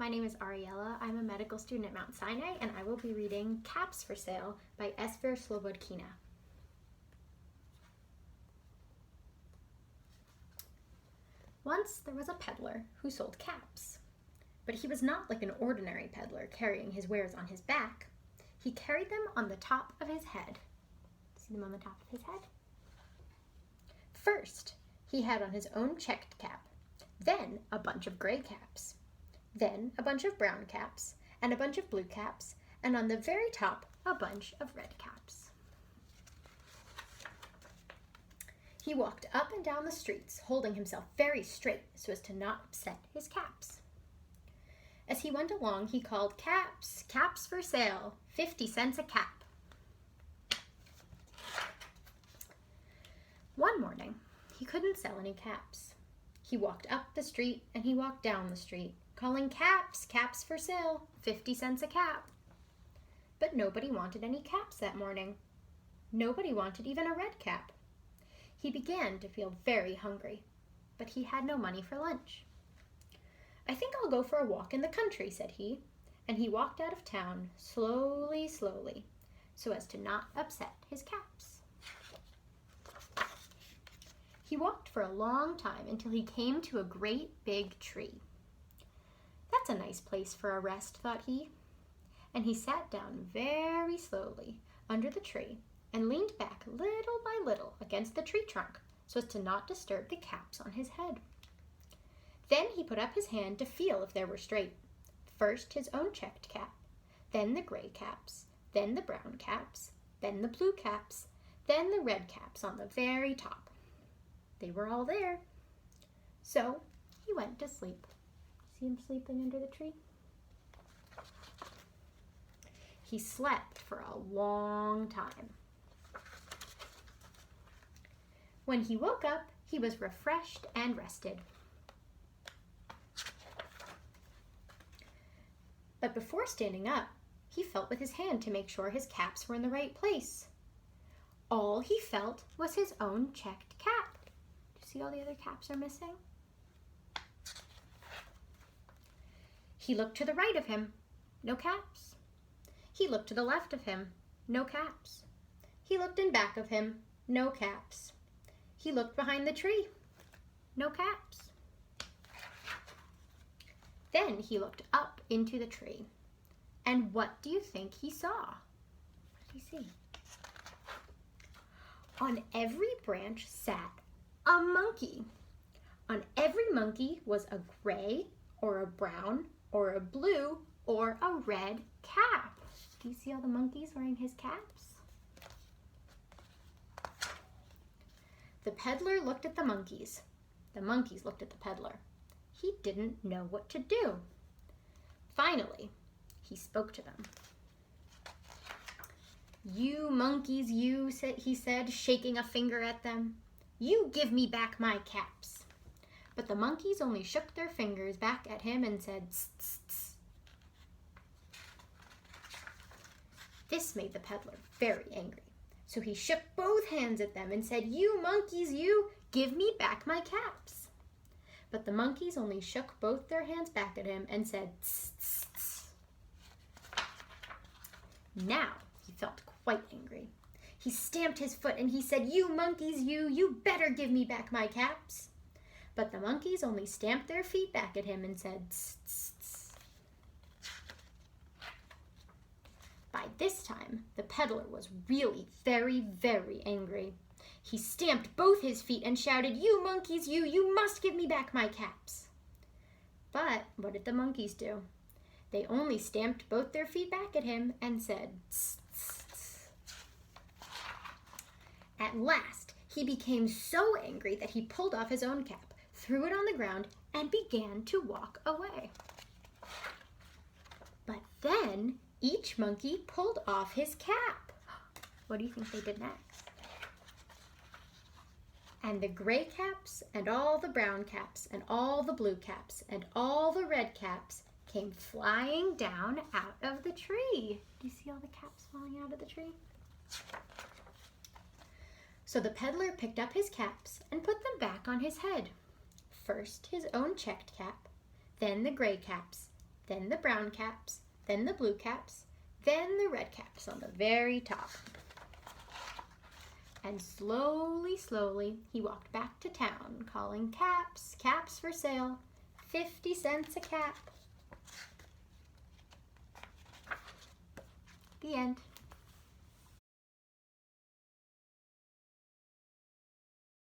My name is Ariella. I'm a medical student at Mount Sinai, and I will be reading Caps for Sale by Esphyr Slobodkina. Once there was a peddler who sold caps. But he was not like an ordinary peddler carrying his wares on his back. He carried them on the top of his head. See them on the top of his head? First, he had on his own checked cap, then a bunch of gray caps, then a bunch of brown caps, and a bunch of blue caps, and on the very top, a bunch of red caps. He walked up and down the streets, holding himself very straight so as to not upset his caps. As he went along, he called, "Caps, caps for sale, 50 cents a cap." One morning, he couldn't sell any caps. He walked up the street and he walked down the street, calling, "Caps, caps for sale, 50 cents a cap." But nobody wanted any caps that morning. Nobody wanted even a red cap. He began to feel very hungry, but he had no money for lunch. "I think I'll go for a walk in the country," said he, and he walked out of town slowly, slowly, so as to not upset his caps. He walked for a long time until he came to a great big tree. "That's a nice place for a rest," thought he, and he sat down very slowly under the tree and leaned back little by little against the tree trunk so as to not disturb the caps on his head. Then he put up his hand to feel if they were straight. First his own checked cap, then the gray caps, then the brown caps, then the blue caps, then the red caps on the very top. They were all there. So he went to sleep. See him sleeping under the tree? He slept for a long time. When he woke up, he was refreshed and rested. But before standing up, he felt with his hand to make sure his caps were in the right place. All he felt was his own checked cap. Do you see all the other caps are missing? He looked to the right of him, no caps. He looked to the left of him, no caps. He looked in back of him, no caps. He looked behind the tree, no caps. Then he looked up into the tree. And what do you think he saw? What did he see? On every branch sat a monkey. On every monkey was a gray or a brown or a blue or a red cap. Do you see all the monkeys wearing his caps? The peddler looked at the monkeys. The monkeys looked at the peddler. He didn't know what to do. Finally, he spoke to them. "You monkeys, you," he said, shaking a finger at them. "You give me back my caps." But the monkeys only shook their fingers back at him and said, "Tss, tss, tss." This made the peddler very angry. So he shook both hands at them and said, "You monkeys, you, give me back my caps." But the monkeys only shook both their hands back at him and said, "Tss, tss, tss." Now he felt quite angry. He stamped his foot and he said, "You monkeys, you better give me back my caps." But the monkeys only stamped their feet back at him and said, "Tss, tss, tss." By this time, the peddler was really very, very angry. He stamped both his feet and shouted, "You monkeys, you must give me back my caps." But what did the monkeys do? They only stamped both their feet back at him and said, "Tss, tss, tss." At last, he became so angry that he pulled off his own cap, threw it on the ground, and began to walk away. But then each monkey pulled off his cap. What do you think they did next? And the gray caps and all the brown caps and all the blue caps and all the red caps came flying down out of the tree. Do you see all the caps falling out of the tree? So the peddler picked up his caps and put them back on his head. First his own checked cap, then the gray caps, then the brown caps, then the blue caps, then the red caps on the very top. And slowly, slowly, he walked back to town, calling, "Caps, caps for sale, 50 cents a cap." The end.